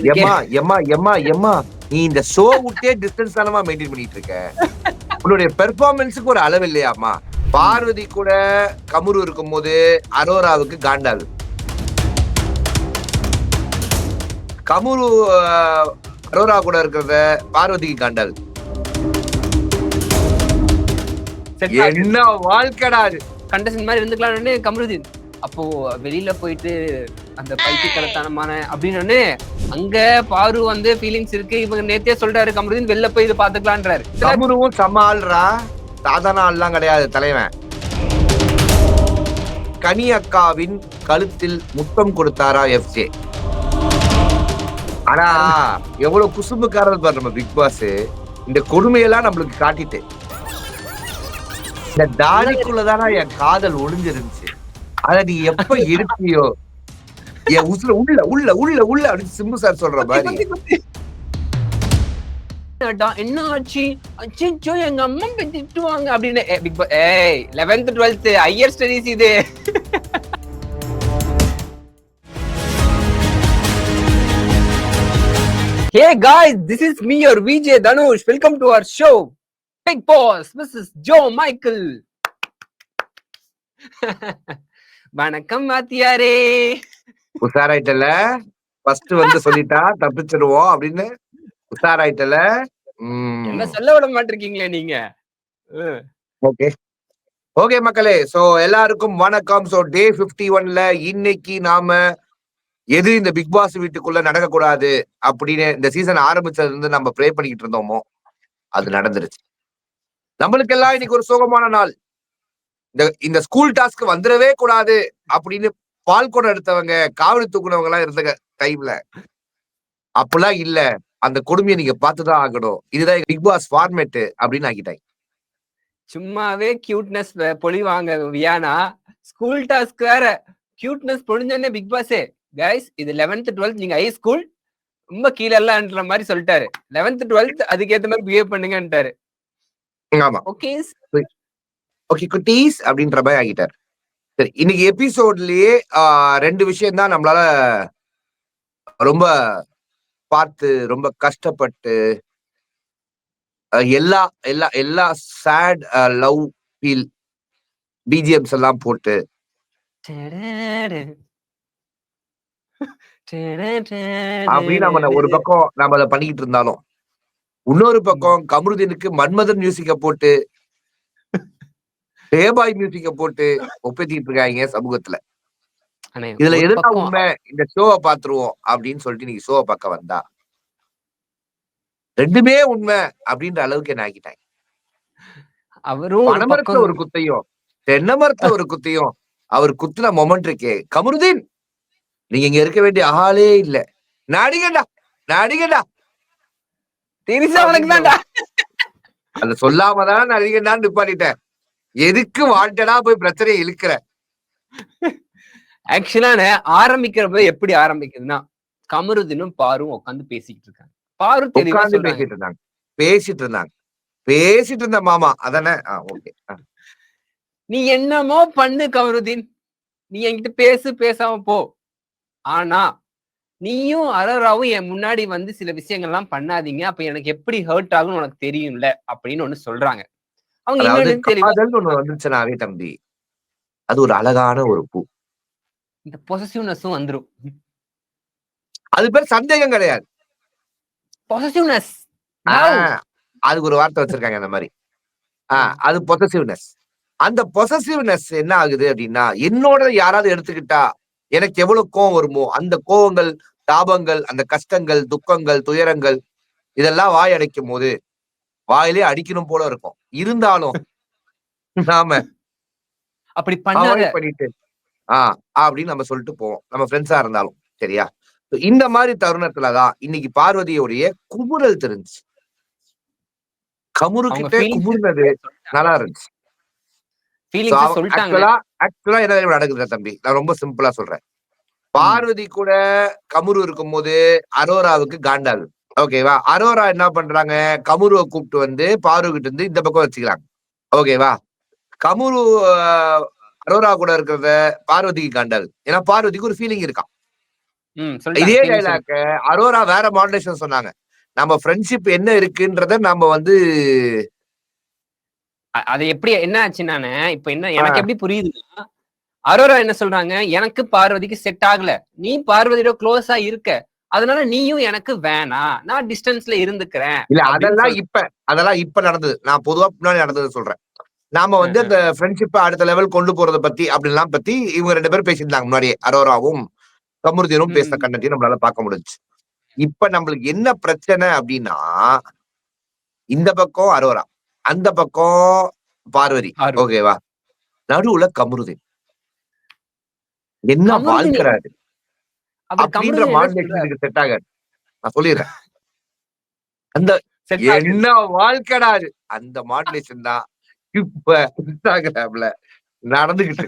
எம்மா எம்மா எம்மா எம்மா நீ இந்த ஷோ விட்டே டிஸ்டன்ஸ் தானமா மெயின்டைன் பண்ணிட்டு இருக்க. உன்னுடைய பெர்ஃபார்மன்ஸுக்கு ஒரு அளவு இல்லையாமா? பார்வதி கூட கமுரு இருக்கும் போது அரோராவுக்கு காண்டாது. கமுரு அரோரா கூட இருக்கிறத பார்வதிக்கு காண்டாது. என்ன வாழ்க்கடா அது. கண்டஸ்டன்ட் மாதிரி இருந்துக்கலாம்னு கமருதீன் அப்போ வெளியில போயிட்டு அந்த பைத்தியக்காரத்தனமான அப்படின்னு அங்க பாரு வந்து ஃபீலிங்ஸ் இருக்கு. இவங்க நேத்தே சொல்றாரு கமருதீன் வெளில போய் இதை பாத்துக்கலான்றாரு. கமுருவும் செம்ம ஆள்றா, சாதாரண ஆள்லாம் கிடையாது தலைவன். கனி அக்காவின் கழுத்தில் முத்தம் கொடுத்தாரா எஃப்ஜே. ஆனா எவ்வளவு குசும்புக்காரர் பாரு நம்ம பிக் பாஸ். இந்த கொடுமையெல்லாம் நம்மளுக்கு காட்டிட்டு இந்த தாடிக்குள்ளதானா என் காதல் ஒளிஞ்சிருந்துச்சு. அத நீ எப்ப இருப்பியோ என் உசுல உள்ள உள்ள உள்ள உள்ள அப்படின்னு சிம்பு சார் சொல்ற மாதிரி. என்ன ஆச்சு அச்சோ எங்க அம்மா திட்டுவாங்க அப்படின்னு. பிக் பாஸ் ஏய் 11th 12th ஹையர் ஸ்டடீஸ் இது. Hey guys, this is me your VJ Dhanush. Welcome to our show Big Boss Mrs. Joe Michael. வணக்கம் மாத்தியாரே. உஷாராயிட்டல ஃபர்ஸ்ட் வந்து சொல்லிட்டா தப்பிச்சிடுவோம் அப்படின்னு உஷாராயிட்டல. என்ன சொல்ல விட மாட்டிருக்கீங்களே நீங்க. ஓகே ஓகே மக்களே, சோ எல்லாருக்கும் வணக்கம். சோ டே 51ல இன்னைக்கு நாம எது இந்த பிக் பாஸ் வீட்டுக்குள்ள நடக்கக்கூடாது அப்படின்னு இந்த சீசன் ஆரம்பிச்சதுல இருந்து நம்ம ப்ரே பண்ணிக்கிட்டு இருந்தோமோ அது நடந்துருச்சு. நம்மளுக்கு எல்லாம் இன்னைக்கு ஒரு சோகமான நாள். இந்த ஸ்கூல் டாஸ்க் வந்துடவே கூடாது அப்படின்னு பால் குடம் எடுத்தவங்க காவடி தூக்குனவங்க எல்லாம் இருந்த டைம்ல அப்பெல்லாம் இல்ல, அந்த கொடுமையை நீங்க பார்த்துதான் ஆகணும், இதுதான் பிக் பாஸ் ஃபார்மேட் அப்படின்னு ஆக்கிட்டாங்க. சும்மாவே கியூட்னஸ் பொழிவாங்க வியானா, ஸ்கூல் டாஸ்க் வேற கியூட்னஸ் பொழிஞ்சோடனே பிக் பாஸே கைஸ் இது 11th 12th நீங்க ஹை ஸ்கூல் ரொம்ப கீழெல்லாம்ன்ற மாதிரி சொல்லிட்டாரு. 11th 12th அதுக்கேற்ற மாதிரி பிஹேவ் பண்ணுங்கன்ட்டாரு. ஆமா ஓகே ஓகே குட்டீஸ் அப்படின்ற மாதிரி ஆகிட்டார். சரி, இன்னைக்கு எபிசோட்லயே 2 விஷயம் தான் நம்மளால ரொம்ப பார்த்து ரொம்ப கஷ்டப்பட்டு எல்லா எல்லா எல்லா சேட் லவ் ஃபீல் பிஜிஎம்ஸ் எல்லாம் போட்டு அப்படின்னு நம்ம ஒரு பக்கம் நாம அதை பண்ணிக்கிட்டு இருந்தாலும், இன்னொரு பக்கம் கமருதீனுக்கு மன்மதன் மியூசிக்க போட்டு டேபாய் மியூசிக்க போட்டு ஒப்பேத்திட்டு இருக்காங்க சமூகத்துல. இதுல எதுதான் உண்மை, இந்த ஷோவை பாத்துருவோம் அப்படின்னு சொல்லிட்டு நீங்க ஷோவை பார்க்க வந்தா ரெண்டுமே உண்மை அப்படின்ற அளவுக்கு என்ன ஆக்கிட்டாங்க. பனைமரத்துல ஒரு குத்தையும் தென்னை மரத்துல ஒரு குத்தையும் அவர் குத்துன மொமெண்ட் இருக்கே. கமருதீன் நீங்க இங்க இருக்க வேண்டிய ஆளே இல்ல, நடிகண்டா நடிகண்டா அத சொல்லாமதான் நடிகண்டான்னு நிப்பாட்டிட்டேன். எதுக்கு வாண்டடா போய் பிரச்சனையை இழுக்கிற. ஆக்சுவலா ஆரம்பிக்கிறப்ப எப்படி ஆரம்பிக்குதுன்னா கமருதீனும் பாரும் உட்காந்து பேசிக்கிட்டு இருக்காங்க. பாரு உட்காந்து பேசிட்டு இருந்த மாமா அதானே. ஓகே நீ என்னமோ பண்ணு கமருதீன், நீ என்கிட்ட பேசாம போ, ஆனா நீயும் அரோராவும் என் முன்னாடி வந்து சில விஷயங்கள்லாம் பண்ணாதீங்க, அப்ப எனக்கு எப்படி ஹர்ட் ஆகும்னு உனக்கு தெரியும்ல அப்படின்னு ஒண்ணு சொல்றாங்க. அவங்க இன்னொன்னு வந்துச்சுனாவே தம்பி அது ஒரு அழகான ஒரு பூ. இந்த பொசசிவ்னஸும் வந்துரும். அது பேர் சந்தேகம் கிடையாது. பொசசிவ்னஸ் அதுக்கு ஒரு வார்த்தை வச்சிருக்காங்க அந்த மாதிரி. அது பொசசிவ்னஸ். அந்த பொசசிவ்னஸ் என்ன ஆகுது அப்படின்னா, என்னோட யாராவது எடுத்துக்கிட்டா எனக்கு எவ்வளவு கோவம் வருமோ அந்த கோவங்கள் தாபங்கள் அந்த கஷ்டங்கள் துக்கங்கள் துயரங்கள் இதெல்லாம் வாய் அடைக்கும் போது வாயிலே அடிக்கணும் போல இருக்கும். இருந்தாலும் நாம அப்படி பண்ணிட்டு அப்படின்னு நம்ம சொல்லிட்டு போவோம், நம்ம ஃப்ரெண்ட்ஸா இருந்தாலும். சரியா? இந்த மாதிரி தருணத்துலதான் இன்னைக்கு பார்வதியோடைய குமுறல் தெரிஞ்சு. கமுரு கிட்ட குமுறுனது நல்லா இருந்துச்சு. ஆக்சுவலா என்ன நடக்குது தம்பி, நான் ரொம்ப சிம்பிளா சொல்றேன். பார்வதி கூட கமுரு இருக்கும் போது அரோராவுக்கு காண்டாது. ஓகேவா? அரோரா என்ன பண்றாங்க, கமுருவை கூப்பிட்டு வந்து பாரு கிட்ட இருந்து இந்த பக்கம் வச்சுக்கிறாங்க. ஓகேவா? கமுரு அரோரா கூட இருக்கிறத பார்வதிக்கு காண்டாது. ஏன்னா பார்வதிக்கு ஒரு ஃபீலிங் இருக்கான். இதே டைலாக் அரோரா வேற மாடுலேஷன் சொன்னாங்க. நம்ம ஃப்ரெண்ட்ஷிப் என்ன இருக்குன்றத நம்ம வந்து அது எப்படி என்ன ஆச்சுன்னானே இப்ப என்ன எனக்கு எப்படி புரியுதுன்னா அரோரா என்ன சொல்றாங்க, எனக்கு பார்வதிக்கு செட் ஆகல, நீ பார்வதியோட க்ளோஸா இருக்க, அதனால நீயும் எனக்கு வேணாம், நான் டிஸ்டன்ஸ்ல இருந்துக்கிறேன். இல்ல அதெல்லாம் இப்ப நடந்தது. நான் பொதுவா முன்னாடி நடந்தது சொல்றேன். நாம வந்து அந்த ஃப்ரெண்ட்ஷிப் அடுத்த லெவல் கொண்டு போறத பத்தி அப்படிலாம் பத்தி இவங்க 2 பேரும் பேசியிருந்தாங்க முன்னாடியே. அரோராவும் கமருதீனும் பேசின கண்டென்ட்டையும் நம்மளால பார்க்க முடிஞ்சுச்சு. இப்ப நம்மளுக்கு என்ன பிரச்சனை அப்படின்னா, இந்த பக்கம் அரோரா, அந்த பக்கம் பார்வதி. ஓகேவா? நடுவுல கமருதீன். என்ன வாழ்க்கை அது அப்படின்ற மாடுலேஷன் இதுக்கு செட் ஆகாது. நான் சொல்லிடுறேன். அந்த என்ன வாழ்க்கைடா அது அந்த மாடுலேஷன் தான் இப்ப இன்ஸ்டாகிராம்ல நடந்துகிட்டு.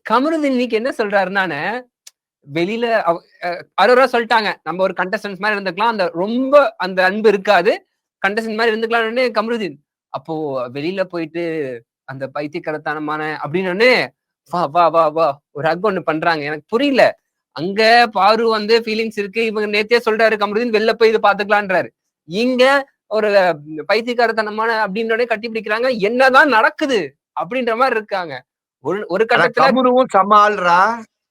கமருதீன் இன்னைக்கு என்ன சொல்றாருன்னா, வெளியில அரோரா சொல்லிட்டாங்க, நம்ம ஒரு கண்டஸ்டன்ஸ் மாதிரி இருந்துக்கலாம், அந்த ரொம்ப அந்த அன்பு இருக்காது, கண்டஸ்டன்ட் மாதிரி இருந்துக்கலாம்னு கமருதீன். அப்போ வெளியில போயிட்டு அந்த பைத்தியக்காரத்தனமான அப்படின்னு வா வா வா வா ஒரு ஹக் ஒண்ணு பண்றாங்க. எனக்கு புரியல. அங்க பாரு வந்து ஃபீலிங்ஸ் இருக்கு, இவங்க நேத்தே சொல்றாரு கமருதீன் வெளில போய் இதை பாத்துக்கலான்றாரு. இங்க ஒரு பைத்தியக்காரத்தனமான அப்படின்றே கட்டி பிடிக்கிறாங்க. என்னதான் நடக்குது அப்படின்ற மாதிரி இருக்காங்க. ஒரு கட்டத்துல கமருவும் சமாள்றா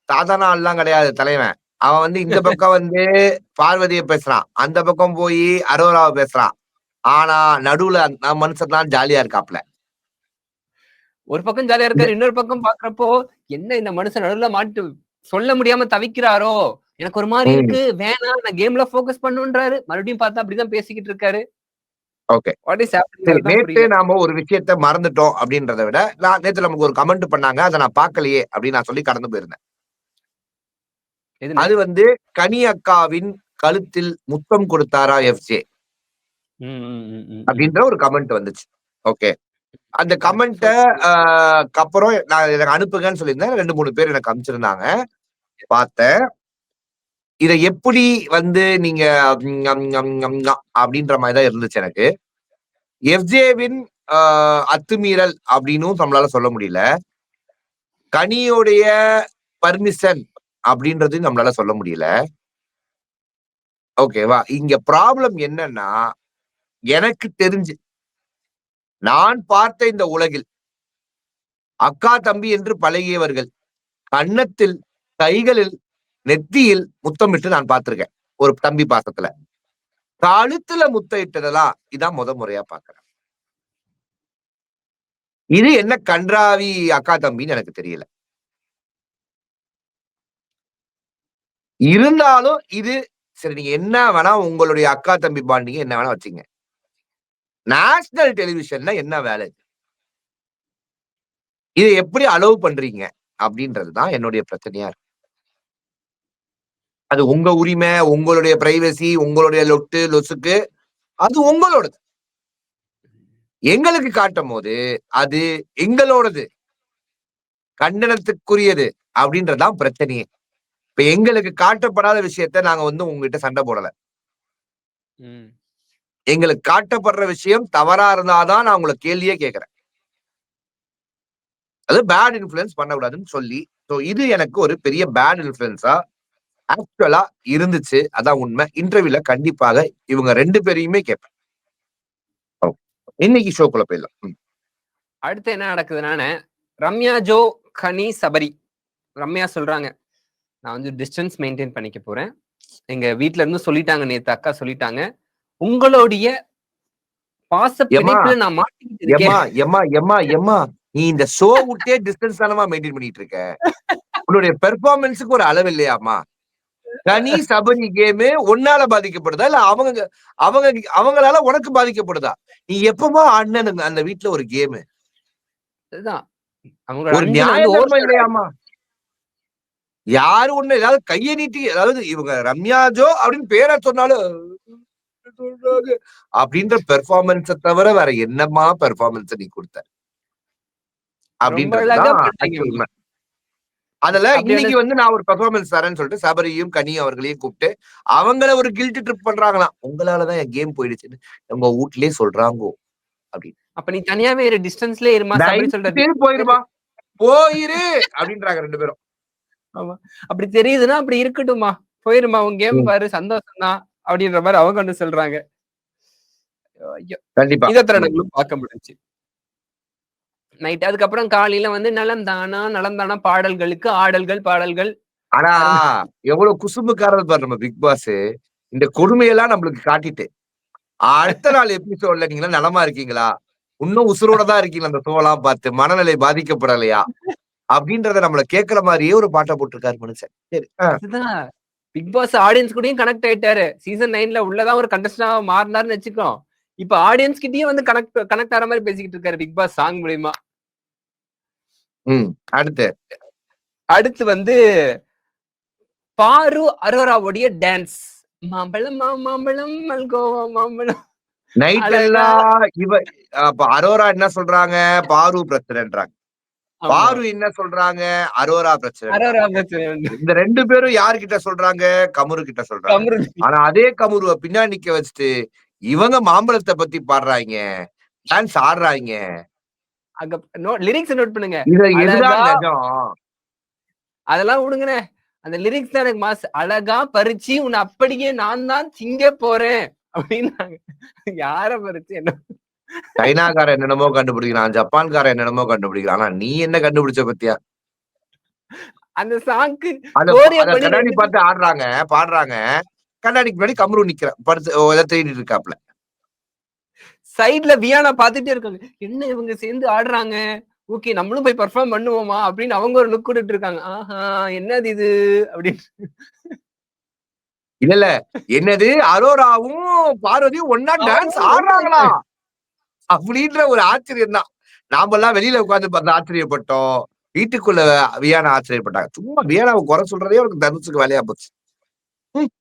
சாதாரண ஆள்லாம் கிடையாது தலைவன். அவன் வந்து இந்த பக்கம் வந்து பார்வதியை பேசுறான், அந்த பக்கம் போய் அரோராவை பேசுறான். ஆனா நடுவுல மனுஷன் தான் ஜாலியா இருக்காப்ல. ஒரு பக்கம் ஜாலியா இருக்காரு, இன்னொரு பக்கம் பாக்குறப்போ என்ன இந்த மனுஷன் நடுவுல மாட்டு சொல்ல முடியாம தவிக்கிறாரோ, எனக்கு ஒரு மாதிரி இருக்கு, வேணாம் நான் கேம்ல போக்கஸ் பண்ணுன்றாரு. மறுபடியும் பார்த்தா அப்படிதான் பேசிக்கிட்டு இருக்காரு. ஓகே. நேத்து நாம ஒரு விஷயத்த மறந்துட்டோம் அப்படின்றத விட, நேத்து நமக்கு ஒரு கமெண்ட் பண்ணாங்க, அதை நான் பார்க்கலையே அப்படின்னு நான் சொல்லி கடந்து போயிருந்தேன். அது வந்து கனி அக்காவின் கழுத்தில் முத்தம் கொடுத்தாரா எஃப்ஜே அப்படின்ற ஒரு கமெண்ட் வந்துச்சு. ஓகே. அந்த கமெண்ட அப்புறம் நான் எனக்கு அனுப்புங்கன்னு சொல்லியிருந்தேன். 2-3 பேர் எனக்கு அனுப்பிச்சிருந்தாங்க. பார்த்தேன். இதை எப்படி வந்து நீங்க அப்படின்ற மாதிரிதான் இருந்துச்சு எனக்கு. எஃப்ஜேவின் அத்துமீறல் அப்படின்னும் நம்மளால சொல்ல முடியல. கனியோடைய பர்மிஷன் அப்படின்றது நம்மளால சொல்ல முடியல. ஓகேவா? இங்க ப்ராப்ளம் என்னன்னா, எனக்கு தெரிஞ்சு நான் பார்த்த இந்த உலகில் அக்கா தம்பி என்று பழகியவர்கள் கன்னத்தில், கைகளில், நெத்தியில் முத்தமிட்டு நான் பார்த்திருக்கேன். ஒரு தம்பி பாசத்துல. கழுத்துல முத்தமிட்டதெல்லாம் இதான் முறையா பாக்குறேன். இது என்ன கன்றாவி அக்கா தம்பின்னு எனக்கு தெரியல. இருந்தாலும் இது சரி, நீங்க என்ன வேணா உங்களுடைய அக்கா தம்பி பாண்டிங்க என்ன வேணா வச்சுங்க. நேஷனல் டெலிவிஷன்ல என்ன வேலை? இதை எப்படி அலோவ் பண்றீங்க அப்படின்றதுதான் என்னுடைய பிரச்சனையா இருக்கு. அது உங்க உரிமை, உங்களுடைய பிரைவசி, உங்களுடைய லொட்டு லொசுக்கு, அது உங்களோடது. எங்களுக்கு காட்டும் போது அது எங்களோடது, கண்டனத்துக்குரியது அப்படின்றதான் பிரச்சனையே. இப்ப எங்களுக்கு காட்டப்படாத விஷயத்த நாங்க வந்து உங்ககிட்ட சண்டை போடல. எங்களுக்கு காட்டப்படுற விஷயம் தவறா இருந்தாதான் நான் உங்களை கேள்வியே கேட்கிறேன். அது பேட் இன்ஃபுளுன்ஸ் பண்ணக்கூடாதுன்னு சொல்லி, இது எனக்கு ஒரு பெரிய பேட் இன்ஃபுளுன்ஸா ஆக்சுவலா இருந்துச்சு. அதான் உண்மை. இன்டர்வியூல கண்டிப்பாக இவங்க 2 பேரையுமே கேட்பேன். இன்னைக்கு ஷோக்குள்ள போயிடலாம். அடுத்து என்ன நடக்குதுன்னா, ரம்யா ஜோ, கனி, சபரி. ரம்யா சொல்றாங்க, நான் வந்து டிஸ்டன்ஸ் மெயின்டைன் பண்ணிக்க போறேன். எங்க வீட்ல இருந்து சொல்லிட்டாங்க, நேத்து அக்கா சொல்லிட்டாங்க, உங்களுடைய பாச பிணைப்புல நான் மாட்டிக்கிட்டு இருக்கேன். நீ இந்த ஷோ விட்டே டிஸ்டன்ஸ் தானமா மெயின்டைன் பண்ணிட்டு இருக்க. உன்னுடைய பெர்ஃபார்மன்ஸுக்கு ஒரு அளவு இல்லையாமா? கனி சபரி கேமு உன்னால பாதிக்கப்படுதா இல்ல அவங்களால உனக்கு பாதிக்கப்படுதா? நீ எப்பமா அண்ணன் அந்த வீட்டுல ஒரு கேமு ஒரு நியாயம் இல்லையாமா? யாரு ஒண்ணு ஏதாவது கையை நீட்டி, அதாவது இவங்க ரம்யா ஜோ அப்படின்னு பேரை சொன்னாலும் அப்படின்ற பெர்ஃபார்மன்ஸை தவிர வேற என்னமா பெர்ஃபார்மன்ஸ் நீ கொடுத்த அப்படின்றது. அதுல இன்னைக்கு வந்து நான் ஒரு பெர்ஃபார்மன்ஸ் தரேன்னு சொல்லிட்டு சபரியும் கனியும் அவர்களையும் கூப்பிட்டு அவங்கள ஒரு கில்ட் ட்ரிப் பண்றாங்களாம். உங்களாலதான் என் கேம் போயிடுச்சுன்னு உங்க வீட்லயே சொல்றாங்க அப்படின்னு. அப்ப நீ தனியாவே டிஸ்டன்ஸ்லயே இருமா, சபரி சொல்றது போயிருமா, போயிரு அப்படின்றாங்க 2 பேரும். ஆமா. அப்படி தெரியுதுன்னா அப்படி இருக்கட்டும்மா. போயிருமா உன் கேம் ம். பாரு சந்தோஷம் தான். அப்படின்ற மாரி அவங்க வந்து சொல்றாங்க. ஐயோ! கண்டிப்பா. இந்த ம். தருணங்களும் பார்க்க முடிஞ்சுச்சு. நைட் அதுக்கப்புறம் காலையில வந்து நலம் தானா, நலம் தானா பாடல்களுக்கு ஆடல்கள், பாடல்கள் ஆனா, அருமை. எவ்வளவு குசும்புக்காரர் பாரு நம்ம பிக் பாஸ். இந்த கொடுமையெல்லாம் நம்மளுக்கு காட்டிட்டு, அடுத்த நாள் எபிசோட்ல நீங்கலாம் நலமா இருக்கீங்களா? இன்னும் உசுரோட தான் இருக்கீங்களா அந்த ஷோலாம் பார்த்து? மனநிலை பாதிக்கப்படலையா? அப்படின்றத நம்மள கேட்கிற மாரியே ஒரு பாட்ட போட்டுருக்காரு மனுஷன். சரி. அதுதான். பிக் பாஸ் ஆடியன்ஸ் கூடயும் கனெக்ட் ஆயிட்டாரு. சீசன் 9ல உள்ள தான் ஒரு கண்டஸ்டன்டா மாறுனாருன்னு வச்சுக்கோ. இப்ப ஆடியன்ஸ் கிட்டயும் வந்து கனெக்ட் கனெக்ட் ஆற மாரி பேசிக்கிட்டு இருக்காரு பிக் பாஸ் சாங் மூலியமா. ம். அடுத்து. அடுத்து வந்து பாரு அரோராவுடைய டான்ஸ். மாம்பழம் மாம்பழம் மல்கோவா மாம்பழம் நைட் அழகா எல்லாம் அப்ப அரோரா என்ன சொல்றாங்க? பாரு பிரச்சனைன்றாங்க. ஆமா. பாரு என்ன சொல்றாங்க? அரோரா பிரச்சனைன்றாங்க. அரோரா பிரச்சனை இந்த 2 பேரும் யார்கிட்ட சொல்றாங்க? கமுரு கிட்ட சொல்றாங்க. கமருதீன். ஆனா அதே கமுருவ பின்னாடி நிக்க வச்சுட்டு, இவங்க மாம்பழத்த பத்தி பாடுறாய்ங்க. டான்ஸ் ஆடுறாய்ங்க. அங்க லிரிக்ஸ் நோட் பண்ணுங்க. இதுல அழகா எதுதான் நெஜம்? அதெல்லாம் விடுங்கண்ணே. அந்த லிரிக்ஸ் தான் எனக்கு மாஸ். அழகா பறிச்சு உன்ன அப்படியே நான் தான் திங்க போறேன். அப்டின்னாங்க. யார பறிச்சு என்ன சைனாக்காரன் என்னென்னமோ கண்டுபிடிக்கிறான். ஜப்பான்காரன் என்னென்னமோ கண்டுபிடிக்கிறான். ஆனா நீ என்ன கண்டுபிடிச்ச பாத்தியா? அந்த சாங்க்கு அத கோரியோ அத பண்ணி கண்ணாடி 2 பார்த்து ஆடுறாங்க, பாடுறாங்க. கண்ணாடிக்கு முன்னாடி கம்ரு நிக்கிறான். படுத்து ஏதோ தேடிட்டு இருக்காப்ல. சைடுல வியானா பாத்துட்டே இருக்காங்க. என்ன இவங்க சேர்ந்து ஆடுறாங்க. ஓகே நம்மளும் போய் பெர்ஃபார்ம் பண்ணுவோமா? அப்படின்னு அவங்க ஒரு லுக் விட்டுட்டு இருக்காங்க. ஆஹா என்னது இது? அப்படின்னு. இல்ல. என்னது அரோராவும், பார்வதியும் ஒண்ணா டான்ஸ் அவங்களும் ஆடுறாங்களா? ஒண்ணா அப்படின்ற ஒரு ஆச்சரியம் தான். நாமெல்லாம் வெளியில உட்கார்ந்து பார்த்து ஆச்சரியப்பட்டோம். வீட்டுக்குள்ள வியானா ஆச்சரியப்பட்டாங்க. சும்மா வியானாவ குறை சொல்றதே அவருக்கு தனுஷுக்கு வேலையா போச்சு. ம்.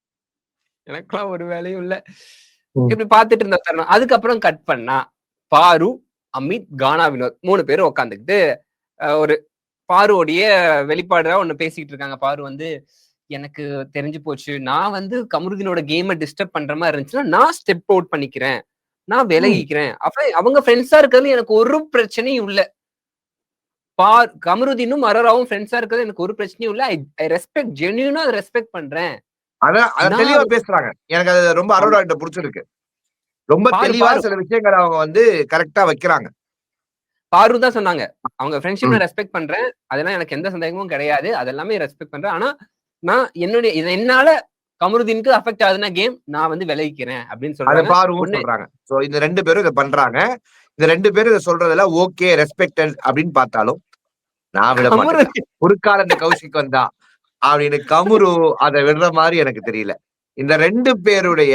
எனக்கெல்லாம் ஒரு வேலையும் இல்ல. ம். இப்படி பாத்துட்டு இருந்த தருணம். அதுக்கப்புறம் கட் பண்ணா, பாரு, அமித், கானா வினோத் 3 பேரும் உட்கார்ந்துகிட்டு ஒரு பாருவோடைய வெளிப்பாடா ஒண்ணு பேசிட்டு இருக்காங்க. பாரு வந்து, "எனக்கு தெரிஞ்சு போச்சு. நான் வந்து கமருதீனோட கேம டிஸ்டர்ப் பண்ற மாரி இருந்துச்சுன்னா, நான் ஸ்டெப் அவுட் பண்ணிக்கிறேன். நான் ம். விலகிக்கிறேன்." அப்ப அவங்க ஃப்ரெண்ட்ஸா இருக்கிறதுல எனக்கு ஒரு பிரச்சனையும் இல்ல. கமருதீனும், அரோராவும் ஃப்ரெண்ட்ஸா இருக்கிறது எனக்கு ஒரு பிரச்சனையும் இல்ல. ஐ ஐ ரெஸ்பெக்ட் ஜென்யூனா அத ரெஸ்பெக்ட் பண்றேன். அத நான் தெளிவா பேசுறாங்க. எனக்கு அது ரொம்ப ஆமா. அரோரா கிட்ட புடிச்சிருக்கு. ரொம்ப பாரு, தெளிவா பாரு. சில விஷயங்கள அவங்க வந்து கரெக்ட்டா வைக்கிறாங்க. பாரு தான் சொன்னாங்க. அவங்க ஃப்ரெண்ட்ஷிப் ம். நான் ரெஸ்பெக்ட் பண்றேன். அதெல்லாம் எனக்கு எந்த சந்தேகமும் கிடையாது. அதெல்லாமே ரெஸ்பெக்ட் பண்றேன். ஆனா, நான் என்னுடைய என்னால கமருதீனுக்கு அஃபெக்ட் ஆகுதுன்னா கேம், நான் வந்து விலகிக்கிறேன் அப்படின்னு அத சொல்றாங்க. பாருவும் ஒண்ணு சொல்றாங்க. சோ இந்த 2 பேரும் இத பண்றாங்க. இந்த 2 பேரும் இத சொல்றதுல ஓகே ரெஸ்பெக்டட் அப்படின்னு பார்த்தாலும், நான் விட மாட்டேன்டா. கமருதீன் குறுக்கால இந்த கௌஷிக் வந்தா அப்படின்னு கமுரு அத விடுற மாரி எனக்கு தெரியல. இந்த 2 பேருடைய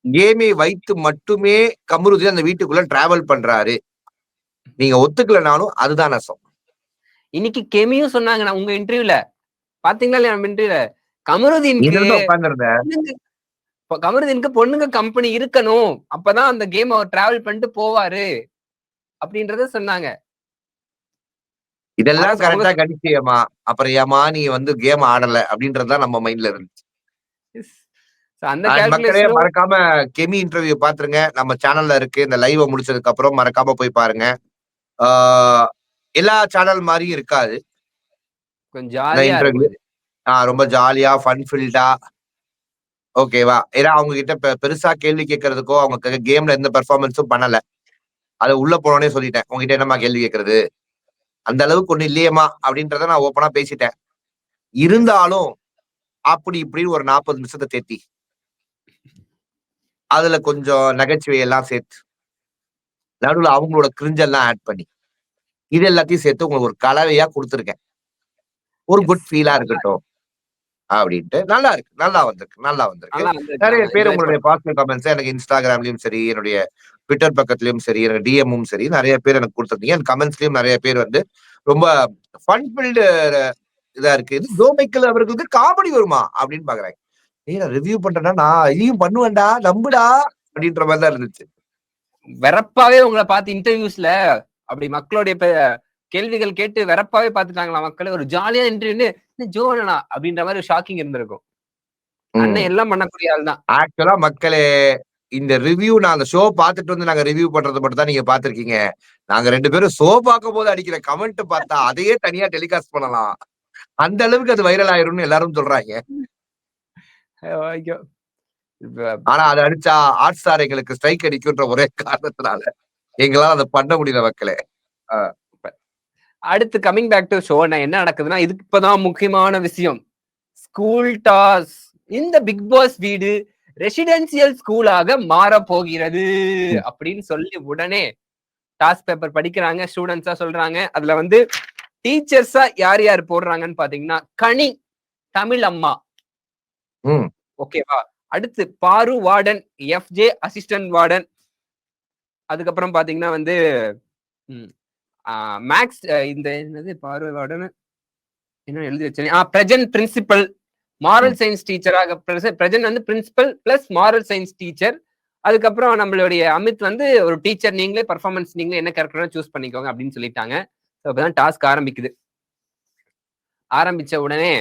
கேமை வைத்து மட்டுமே கமருதீன் அந்த வீட்டுக்குள்ள டிராவல் பண்றாரு. நீங்க ஒத்துக்கலனாலும் அதுதான் நெசம். இன்னைக்கு கெமியும் சொன்னாங்க நான் உங்க இன்டர்வியூல. பாத்தீங்களா இல்லையா நம்ம இன்டர்வியூல? நீ கமருதீனுக்கு தானடா உட்கார்ந்திருந்த. பொண்ணுங்க கமருதீனுக்கு பொண்ணுங்க கம்பெனி இருக்கணும். அப்பதான் அந்த கேம் அவர் டிராவல் பண்ணிட்டு போவாரு. அப்படின்றத சொன்னாங்க. ஆனா இதெல்லாம் அவங்க கரெக்ட்டா கணிச்சியேம்மா. அப்புறம் ஏம்மா நீ வந்து கேம் ஆடல அப்படின்றது தான் நம்ம மைண்ட்ல இருந்துச்சு. அந்த மக்களே கால்குலேஷனும் மறக்காம கெமி இன்டர்வியூ பாத்துருங்க. நம்ம சேனல்ல இருக்கு. இந்த லைவ முடிச்சதுக்கு அப்புறம் மறக்காம போய் பாருங்க. ஆ எல்லா சேனல் மாரியும் இருக்காது. கொஞ்சம் இந்த ஜாலியா இருக்கும் இன்டர்வியூ. இது. ரொம்ப ஜாலியா ஃபன் ஃபில்டா ஓகேவா? ஏன்னா அவங்க கிட்ட பெருசா கேள்வி கேட்கறதுக்கோ, அவங்க கேம்ல எந்த பெர்ஃபார்மன்ஸும் பண்ணல. அத உள்ள போனோனே சொல்லிட்டேன். உன்கிட்ட என்னம்மா கேள்வி கேட்கறது? அந்த அளவுக்கு ஒண்ணும் இல்லையேம்மா அப்படின்றத நான் ஓப்பனா பேசிட்டேன். இருந்தாலும் அப்படி இப்படின்னு ஒரு 40 நிமிஷத்த தேத்தி, அதுல கொஞ்சம் நகைச்சுவை எல்லாம் சேர்த்து, நடுவுல அவங்களோட கிரிஞ்ச் எல்லாம் ஆட் பண்ணி, இது எல்லாத்தையும் சேர்த்து உங்களுக்கு ஒரு கலவையா குடுத்துருக்கேன். ஒரு எஸ். குட் ஃபீலா இருக்கட்டும் அப்படின்ட்டு. நல்லா இருக்கு. நல்லா வந்திருக்கு. நல்லா வந்திருக்கு. நல்லா வந்திருக்கு. நெறைய நாங்க பேர் என்ஜாய் உங்களுடைய பண்ணோம். பர்சனல் கமெண்ட்ஸ் எனக்கு Instagramலயும் சரி, என்னுடைய Twitter பக்கத்திலயும் சரி, எனக்கு டிஎம்மும் சரி, நெறைய பேர் எனக்கு குடுத்திருந்தீங்க. என் கமெண்ட்ஸ்லயும் நெறைய பேர் வந்து ரொம்ப ஃபன் ஃபில்டு இதா இருக்கு. இது ஜோ மைக்கேல் அவர்களுக்கு காமெடி வருமா? அப்படின்னு பாக்குறாங்க. ஏய் நான் ரிவ்யூ பண்றேன்டா, நான் இதையும் பண்ணுவேன்டா, நம்புடா அப்படின்ற மாரி தான் இருந்துச்சு. வெறப்பாவே உங்கள பார்த்து இன்டர்வியூஸ்ல அப்படி மக்களுடைய கேள்விகள் கேட்டு வெறப்பாவே பார்த்துட்டாங்களாம் மக்களே. ஒரு ஜாலியான இன்டர்வியூன்னு, "என்ன ஜோ அண்ணனா?" அப்படின்ற மாரி ஷாக்கிங் இருந்திருக்கும். ம். அண்ணன் எல்லாம் பண்ணக்கூடிய ஆள் தான். ஆக்சுவலா மக்களே, இந்த ரிவ்யூ நான் அந்த ஷோ பார்த்துட்டு வந்து நாங்க ரிவ்யூ பண்றது மட்டும் தான் நீங்க பார்த்திருக்கீங்க. நாங்க 2 பேரும் ஷோ பார்க்கும்போது அடிக்கிற கமெண்ட் பார்த்தா, அதையே தனியா டெலிகாஸ்ட் பண்ணலாம். அந்த அளவுக்கு அது வைரல் ஆயிரும்னு எல்லாரும் சொல்றாங்க. ஐயோ! ஆனா அத அடிச்சா ஹாட் ஸ்டார் எங்களுக்கு ஸ்ட்ரைக் அடிக்குன்ற ஒரே காரணத்தினால எங்களால அத பண்ண முடியல மக்களே. அடுத்து கமிங் பேக் டு ஷோ என்ன நடக்குதுன்னா, இதுக்கு இப்பதான் முக்கியமான விஷயம். School toss. இந்த பிக் பாஸ் வீடு ரெசிடென்சியல் ஸ்கூலாக மாற போகிறது அப்படின்னு சொல்லி உடனே டாஸ்க் பேப்பர் படிக்கிறாங்க, ஸ்டூடெண்ட்ஸா சொல்றாங்க. அதுல வந்து டீச்சர்ஸா யார் யார் போடுறாங்கன்னு பாத்தீங்கன்னா, கனி தமிழ் அம்மா. ஓகேவா? அடுத்து பாரு வார்டன், எஃப்ஜே அசிஸ்டன்ட் வார்டன். அதுக்கப்புறம் பாத்தீங்கன்னா வந்து மேக்ஸ் இந்த என்னது பாரு வார்டன் என்ன எழுதி வச்சேன், பிரஜன் பிரின்சிபல், மாரல் சயின்ஸ் டீச்சராக பிரஜன் வந்து principal plus moral science teacher. அதுக்கப்புறம் நம்மளுடைய அமித் வந்து ஒரு டீச்சர், நீங்களே பர்ஃபார்மன்ஸ் நீங்களே என்ன கேரக்டர் சூஸ் பண்ணிக்கோங்க அப்படின்னு சொல்லிட்டாங்க. அப்பதான் டாஸ்க் ஆரம்பிக்குது. ஆரம்பிச்ச உடனே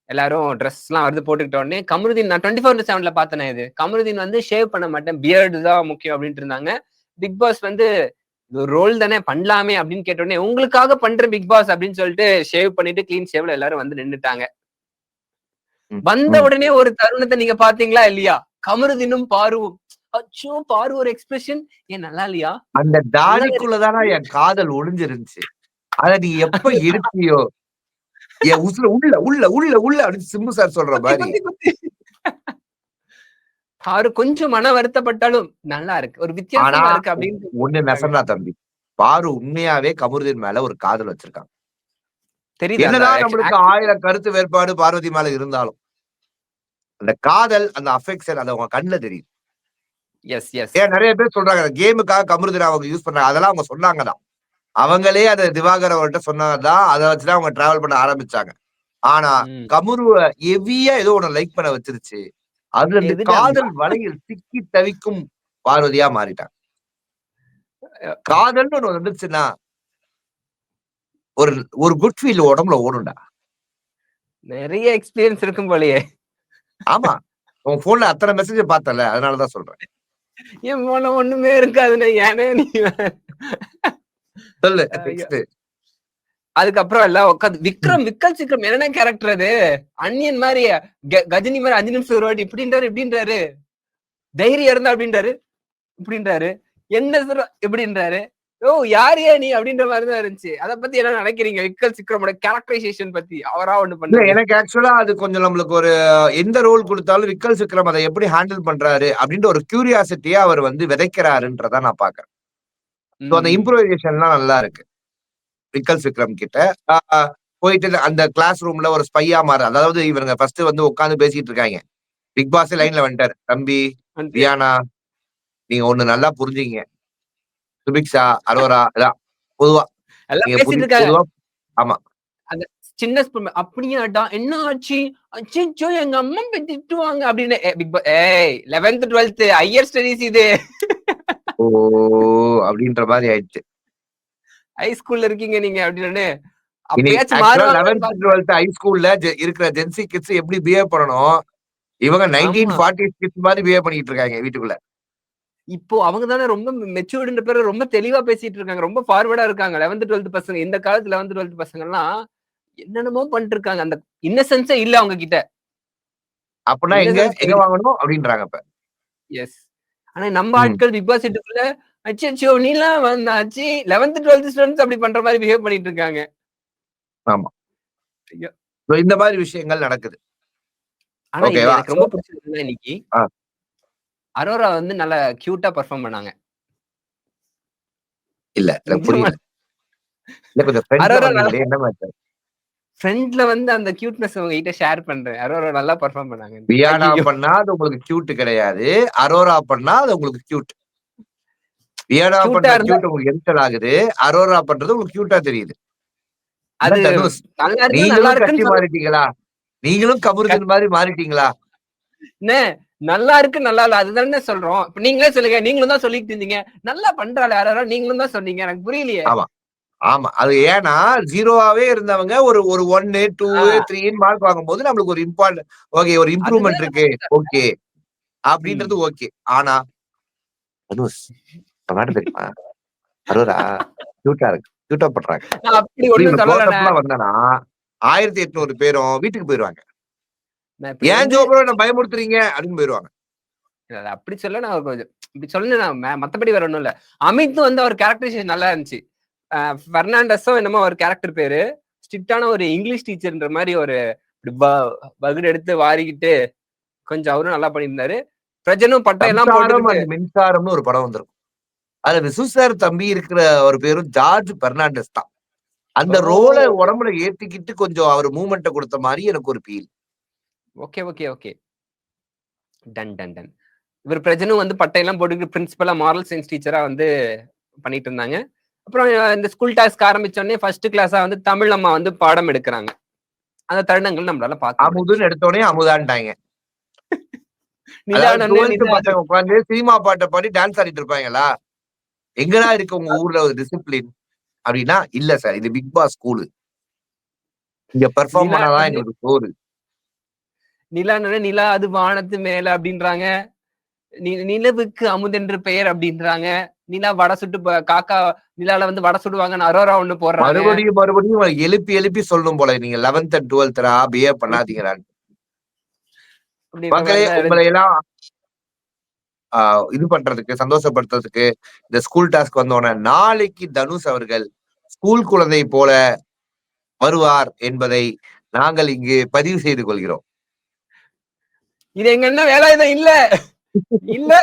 எல்லாரும் ட்ரெஸ் எல்லாம் வருது போட்டுக்கிட்ட உடனே கமருதீன், நான் 24/7 பார்த்தேனே இது, கமருதீன் வந்து ஷேவ் பண்ண மாட்டேன், பியர்டு தான் முக்கியம் அப்படின்ட்டு இருந்தாங்க. பிக் பாஸ் வந்து ரோல் தானே பண்ணலாமே அப்படின்னு கேட்ட உடனே உங்களுக்காக பண்ற பிக் பாஸ் அப்படின்னு சொல்லிட்டு ஷேவ் பண்ணிட்டு கிளீன் ஷேவ்ல எல்லாரும் வந்து நின்னுட்டாங்க. வந்த உடனே ஒரு தருணத்தை நீங்க பாத்தீங்களா இல்லையா? கமருதீனும் பாருவும், அச்சோ பாரு ஒரு எக்ஸ்பிரஷன், ஏன் நல்லா இல்லையா? அந்த தாடிக்குள்ளதானா என் காதல் ஒளிஞ்சிருந்துச்சு. அத நீ எப்ப எடுப்பியோ என் உசுல உள்ள உள்ள உள்ள உள்ள அப்படின்னு சிம்பு சார் சொல்ற மாதிரி. பாரு கொஞ்சம் மன வருத்தப்பட்டாலும் நல்லா இருக்கு, ஒரு வித்தியாசமா இருக்கு அப்படின்னு ஒண்ணு நெசம்னா தம்பி, பாரு உண்மையாவே கமருதீன் மேல ஒரு காதல் வச்சிருக்காங்க. என்னதான் நம்மளுக்கு 1000 கருத்து வேறுபாடு பார்வதி மேல இருந்தாலும் அந்த காதல், அந்த அஃபெக்ஷன் அது அவங்க கண்ணுல தெரியுது. ஏன் நிறைய பேர் சொல்றாங்க கேமுக்காக கமருதீன் அவங்க யூஸ் பண்றாங்க, அதெல்லாம் அவங்க சொன்னாங்கதான். அவங்களே அதை திவாகர் அவர்கிட்ட சொன்னதான், அதை வச்சுதான் அவங்க டிராவல் பண்ண ஆரம்பிச்சாங்க. ஆனா கமுருவ ஹெவியா ஏதோ ஒண்ணு லைக் பண்ண வச்சிருச்சு. அதுல இருந்து காதல் வலையில் சிக்கி தவிக்கும் பார்வதியா மாறிட்டாங்க. காதல்னு ஒண்ணு வந்துருச்சுன்னா ஒரு ஒரு குட் ஃபீல் உடம்புல ஓடும்டா. நிறைய எக்ஸ்பீரியன்ஸ் இருக்கும் போலயே. ஆமா, உன் போன்ல அத்தனை மெசேஜ் பார்த்தல, அதனாலதான் சொல்றேன். என் போன்ல ஒண்ணுமே இருக்காதுன்னு ஏனே நீ சொல்லு. அதுக்கப்புறம் எல்லாம் உட்காந்து விக்ரம் சிக்ரம் என்ன கேரக்டர் அது, அன்னியன் மாதிரி கஜினி மாதிரி 5 நிமிஷம் ஒரு வாட்டி இப்படின்றாரு தைரியம் இருந்தா அப்படின்றாரு இப்படின்றாரு, என்ன சொல்ற எப்படின்றாரு, ஓ யாரையா நீ அப்படின்ற மாதிரிதான் இருந்துச்சு. அத பத்தி என்ன நினைக்கிறீங்க விக்கல் சிக்ரமோட கேரக்டரைசேஷன் பத்தி? அவரா ஒண்ணு பண்ணல. எனக்கு ஆக்சுவலா அது கொஞ்சம் நம்மளுக்கு ஒரு எந்த ரோல் கொடுத்தாலும் விக்கல் சிக்ரம் அதை எப்படி ஹேண்டில் பண்றாரு அப்படின்ற ஒரு கியூரியாசிட்டியா அவர் வந்து விதைக்கிறாருன்றதான் நான் பாக்குறேன். அந்த இம்ப்ரோவைசேஷன்லாம் நல்லா இருக்கு விக்கல் சிக்ரம் கிட்ட. போயிட்டு அந்த கிளாஸ் ரூம்ல ஒரு ஸ்பையா மாறு, அதாவது இவங்க ஃபர்ஸ்ட் வந்து உட்காந்து பேசிட்டு இருக்காங்க. பிக் பாஸ் லைன்ல வந்துட்டாரு, தம்பி வியானா நீங்க ஒண்ணு நல்லா புரிஞ்சுங்க, சுபிக்ஷா அரோரா இதான் பொதுவா ஆமா அந்த சின்ன அப்படியாடா என்ன ஆச்சு, அச்சோ எங்க அம்மா திட்டுவாங்க அப்படின்னு. Big pass 11th 12th higher studies இது ஓ அப்படின்ற மாதிரி ஆயிடுச்சு. ஹை ஸ்கூல்ல இருக்கீங்க நீங்க அப்படின்னு. 11th 12th ஹை ஸ்கூல்ல இருக்கிற ஜென்சி கிட்ஸ் எப்படி பிஹேவ் பண்ணணும், இவங்க 1940s கிட்ஸ் மாதிரி பிஹேவ் பண்ணிட்டு இருக்காங்க வீட்டுக்குள்ள. இப்போ அவங்க தானே ரொம்ப மெச்சூர்டுன்ற பேரு ரொம்ப தெளிவா பேசிட்டு இருக்காங்க, ரொம்ப ஃபார்வர்டா இருக்காங்க. 11th 12th பசங்க, இந்த காலத்து 11th 12th பசங்க எல்லாம் என்னென்னமோ பண்ணிட்டு இருக்காங்க. அந்த இன்னசென்ஸே இல்ல அவங்க கிட்ட. அப்படின்னா எங்க வாங்கணும் அப்படின்றாங்க இப்ப. எஸ். ஆனா நம்ம ஆட்கள் பிக் பாஸ் வீட்டுக்குள்ள அச்சோ நீலாம் வந்தாச்சு 11th 12th ஸ்டூடெண்ட்ஸ் அப்படி பண்ற மாதிரி பிஹேவ் பண்ணிட்டு இருக்காங்க. ஆமா, இந்த மாதிரி விஷயங்கள் நடக்குது. ஆனா எனக்கு ரொம்ப பிடிச்சது இன்னைக்கு அரோரா வந்து நல்ல கியூட்டா பெர்ஃபார்ம் பண்ணாங்க. இல்ல புரியல. இல்ல கொஞ்சம் ஃப்ரெண்ட்ல வந்து அந்த கியூட்னஸ் உங்க கிட்ட ஷேர் பண்றேன். அரோரா நல்லா பெர்ஃபார்ம் பண்ணாங்க. வியானா பண்ணா அது உங்களுக்கு கியூட் கிடையாது, அரோரா பண்ணா அது உங்களுக்கு கியூட். வியானா பண்ற கியூட் உங்களுக்கு எரிச்சல் ஆகுது, அரோரா பண்றது உங்களுக்கு கியூட்டா தெரியுது. அது நீங்களும் கட்சி மாறிட்டீங்களா, நீங்களும் கமருதீன் மாதிரி மாறிட்டீங்களா? நல்லா இருக்கு நல்லா இல்ல அதுதானே சொல்றோம். இப்ப நீங்களே சொல்லுங்க, நீங்களும் தான் சொல்லிட்டு இருந்தீங்க நல்லா பண்றாள் யாரோ, நீங்களும் தான் சொன்னீங்க, எனக்கு புரியலையே. ஆமா ஆமா, அது ஏன்னா ஜீரோவாவே இருந்தவங்க ஒரு 1 2 3 மார்க் வாங்கும்போது நம்மளுக்கு ஒரு இம்பார்ட்டன்ட் ஓகே, ஒரு இம்ப்ரூவ்மெண்ட் இருக்கு ஓகே அப்படின்றது ஓகே. ஆனா அனுஷ் தெரியுமா அரோரா கியூட்டா இருக்கு, கியூட்டா பண்றாங்க. அப்படி ஒண்ணும் சொல்லல வந்தனா 1800 பேரும் வீட்டுக்கு போயிருவாங்க. நான் இப்படி ஏன் வந்து ஜோப்ரோ என்ன பயமுறுத்துறீங்க அப்படின்னு போயிருவாங்க. இல்ல, அப்படி சொல்ல நான் கொஞ்சம் இப்படி சொல்லணும் நான் மத்தபடி வேற ஒண்ணும் இல்ல. அமித்தும் வந்து அவர் கேரக்டரைசேஷன் நல்லா இருந்துச்சு. பெர்னாண்டஸும் என்னமோ ஒரு கேரக்டர் பேரு. ஸ்ட்ரிக்டான ஒரு இங்கிலீஷ் டீச்சர்ன்ற மாதிரி ஒரு பகுடு எடுத்து வாரிக்கிட்டு கொஞ்சம் அவரும் நல்லா பண்ணியிருந்தாரு. பிரஜனும் பட்டையெல்லாம் சம்சாரம் போட்டுக்கிட்டு அண்ட் மின்சாரம்னு ஒரு படம் வந்திருக்கும். அதுல விசு சார் தம்பி இருக்கிற ஒரு பேரும் ஜார்ஜ் பெர்னாண்டஸ் தான். அந்த ஓ ரோல உடம்புல ஏத்திக்கிட்டு கொஞ்சம் அவர் மூவ்மெண்ட்டை கொடுத்த மாதிரி எனக்கு ஒரு feel. Okay okay okay done done done. இவர் பிரஜனும் வந்து பட்டையெல்லாம் போட்டுக்கிட்டு பிரின்சிபலா மாரல் சயின்ஸ் டீச்சரா வந்து பண்ணிட்டு இருந்தாங்க. அப்புறம் இந்த ஸ்கூல் டாஸ்க் ஆரம்பிச்ச உடனே ஃபர்ஸ்ட் கிளாஸா வந்து தமிழ் அம்மா வந்து பாடம் எடுக்கிறாங்க. அந்த தருணங்கள் நம்மளால பார்க்க முடியும். அமுதுன்னு எடுத்தோடனே அமுதான்ட்டாங்க. அதாவது நிலானன்னு 12th பசங்க உட்கார்ந்து சினிமா பாட்டை பாடி டான்ஸ் ஆடிட்டு இருப்பாங்களா? எங்கடா இருக்கு உங்க ஊர்ல ஒரு டிசிப்ளின் அப்படின்னா, இல்ல சார் இது பிக் பாஸ் ஸ்கூலு. இங்க பெர்ஃபார்ம் பண்ணாதான் எங்களுக்கு சோறு. நிலானன்னு நிலா அது வானத்து மேல அப்படின்றாங்க. நிலவுக்கு அமுதென்று பெயர் அப்படின்றாங்க. நிலா வடை சுட்டு காக்கா நிலால வந்து வடை சுடுவாங்கன்னு அரோரா ஒண்ணு போடுறாங்க. மறுபடியும் எழுப்பி எழுப்பி சொல்லணும் போல நீங்க 11th and 12th பிஹேவ் பண்ணாதீங்கடான்னு. அப்படின்ற மக்களே மாதிரிதான் உங்களை எல்லாம் இது பண்றதுக்கு சந்தோஷப்படுத்துறதுக்கு இந்த ஸ்கூல் டாஸ்க் வந்தோடனே நாளைக்கு தனுஷ் அவர்கள் ஸ்கூல் குழந்தை போல வருவார் என்பதை நாங்கள் இங்கு பதிவு செய்து கொள்கிறோம். இது எங்க என்ன வேலாயுதம் இல்ல இல்ல.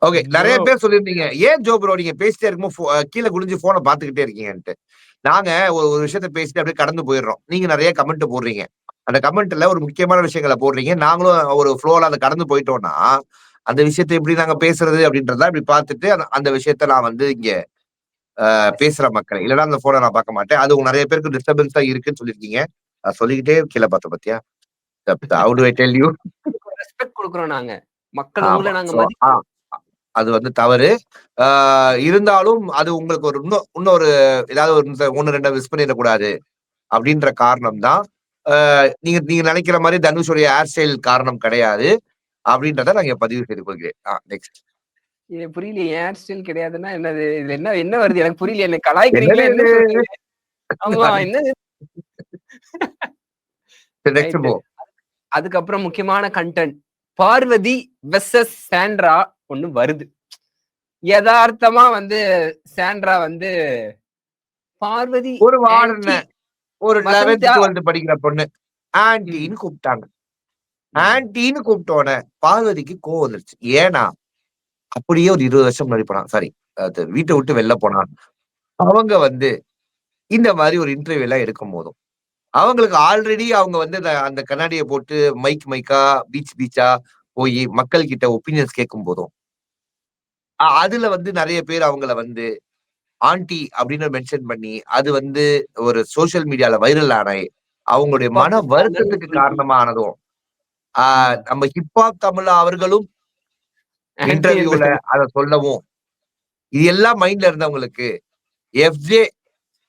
ஓகே, நிறைய பேர் சொல்லியிருந்தீங்க ஏன் ஜோப்ரோ நீங்க பேசிட்டே இருக்கும்போது கீழே குனிஞ்சு போனை பாத்துக்கிட்டே இருக்கீங்கன்ட்டு. நாங்க ஒரு விஷயத்த பேசிட்டு அப்படியே கடந்து போயிடுறோம். நீங்க நிறைய கமெண்ட் போடுறீங்க. அந்த கமெண்ட்ல ஒரு முக்கியமான விஷயங்களை போடுறீங்க. நாங்களும் ஒரு ஃப்ளோல அதை கடந்து போயிட்டோம்னா அந்த விஷயத்தை எப்படி நாங்க பேசுறது அப்படின்றத இப்படி பார்த்துட்டு அந்த விஷயத்த நான் வந்து இங்க பேசுற மக்கள் இல்லைன்னா அந்த போனை நான் பார்க்க மாட்டேன். அது உங்க நிறைய பேருக்கு டிஸ்டர்பன்ஸா இருக்குன்னு சொல்லியிருக்கீங்க. சொல்லிக்கிட்டே கீழே பார்த்த பத்தியா how do I tell you? Respect கொடுக்குறோம் நாங்க. மக்கள் உங்களை நாங்க மதிக்கிறோம். அது வந்து தவறு. இருந்தாலும் அது உங்களுக்கு ஒரு இன்னொரு ஏதாவது ஒரு 1-2 மிஸ் பண்ணிடக்கூடாது அப்படின்ற காரணம் தான். நீங்க நீங்க நினைக்கிற மாதிரி தனுஷுடைய ஹேர் ஸ்டைல் காரணம் கிடையாது அப்படின்றத நான் இங்க பதிவு செய்து கொள்கிறேன். நெக்ஸ்ட். புரியல ஹேர் ஸ்டைல் கிடையாதுன்னா என்னது? இது என்ன வருது எனக்கு புரியல. என்ன கலாய்க்கிறீங்களா என்ன சொல்றீங்க? ஆமா என்னது? அதுக்கப்புறம் முக்கியமான கண்டென்ட் பார்வதி வெர்சஸ் சாண்ட்ரா ஒண்ணு வருது. யதார்த்தமா வந்து சாண்ட்ரா வந்து பார்வதி ஒரு வார்டன ஒரு 11th 12th படிக்கிற பொண்ணு ஆன்டின்னு கூப்பிட்டாங்க. ஆன்டின்னு கூப்பிட்டோன்னே பார்வதிக்கு கோவம் வந்துருச்சு. ஏன்னா அப்படியே ஒரு 20 வருஷம் முன்னாடி போனான். சாரி, வீட்டை விட்டு வெளில போனான். அவங்க வந்து இந்த மாதிரி ஒரு இன்டர்வியூ எல்லாம் எடுக்கும் போதும் அவங்களுக்கு ஆல்ரெடி அவங்க வந்து அந்த கண்ணாடியை போட்டு மைக்கா பீச்சா போய் மக்கள் கிட்ட ஒப்பீனியன்ஸ் கேட்கும் போதும் அதுல வந்து நிறைய பேர் அவங்கள வந்து ஆண்டி அப்படின்னு மென்ஷன் பண்ணி அது வந்து ஒரு சோசியல் மீடியால வைரல் ஆன அவங்களுடைய மன வருத்தத்துக்கு காரணமானதும் நம்ம ஹிப்ஹாப் தமிழ் அவர்களும் இன்டர்வியூல அத சொல்லவும் இது எல்லாம் மைண்ட்ல இருந்தவங்களுக்கு எஃப்ஜே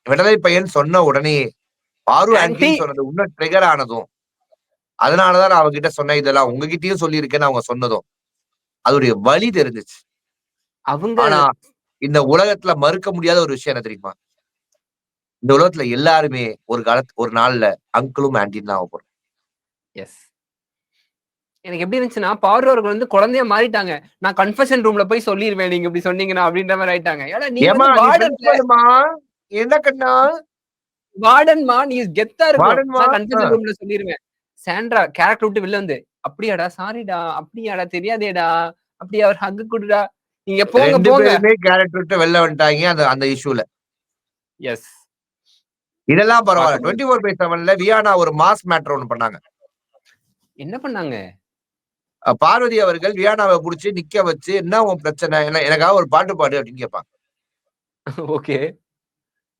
விடுதலை பையன் சொன்ன உடனே பாரு ஆன்டி சொன்னது இன்னும் ட்ரிகர் ஆனதும் அதனாலதான் நான் அவங்ககிட்ட சொன்ன இதெல்லாம் உங்ககிட்டயும் சொல்லியிருக்கேன்னு அவங்க சொன்னதும் அதோடைய வலி தெரிஞ்சிச்சு. ஆனா இந்த உலகத்துல மறுக்க முடியாத ஒரு விஷயம் என்ன தெரியுமா? இந்த உலகத்துல எல்லாருமே ஒரு நாள்ல அங்கிளும் ஆன்டின்னு தான் போறோம். எஸ். எனக்கு எப்படி இருந்துச்சுன்னா பார்வர்கள் வந்து குழந்தைய மாறிட்டாங்க. நான் கன்ஃபெஷன் ரூம்ல போய் சொல்லிடுவேன் நீங்க இப்படி சொன்னீங்கன்னா அப்படின்ற மாதிரி ஆயிட்டாங்க. ஏன்னா நீ என்ன கண்ணா வார்டன்மா நீ கெத்தா இருக்கும். நான் கன்ஃபெஷன் ரூம்ல சொல்லிடுவேன். சாண்ட்ரா கேரக்டர் விட்டு வெளில வந்து அப்படியாடா சாரிடா அப்படியாடா தெரியாதேடா அப்படியே அவர் ஹக் குடுடா நீங்க போங்க போங்க கேரக்டர் விட்டு வெளில வந்துட்டாங்க அந்த இஷ்யூல. எஸ். இதெல்லாம் பரவாயில்ல. 24/7ல வியானா ஒரு மாஸ் மேட்டர் ஒண்ணு பண்ணாங்க. என்ன பண்ணாங்க? பார்வதி அவர்கள் வியானாவை புடிச்சு நிக்க வச்சு என்ன உன் பிரச்சனை எனக்காக ஒரு பாட்டு பாடு அப்படின்னு கேட்பாங்க. ஓகே.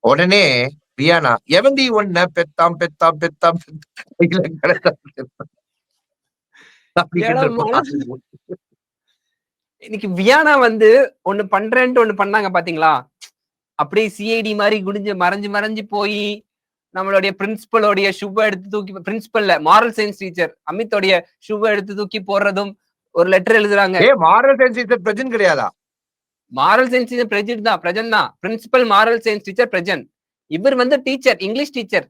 உடனே வியானா எவந்தி ஒன்ன பெத்தாம் பெத்தாம் பெத்தாம் இன்னைக்கு வியானா வந்து ஒண்ணு பண்றேன்ட்டு ஒண்ணு பண்ணாங்க பாத்தீங்களா? அப்படியே சிஐடி மாதிரி குடிஞ்சு மறைஞ்சு போய் நம்மளுடைய பிரின்சிபலோடைய ஷூவை எடுத்து தூக்கி பிரின்சிபல்ல மாரல் சயின்ஸ் டீச்சர் அமித்தோடைய ஷூவை எடுத்து தூக்கி போடுறதும் ஒரு லெட்டர் எழுதுறாங்க. மாரல் சயின்ஸ் டீச்சர் பிரஜன் கிடையாதா? மாரல் சயின்ஸ் டீச்சர் பிரஜன் தான். Principal moral science teacher Prajan. இவர் வந்து டீச்சர், இங்கிலீஷ் டீச்சர்.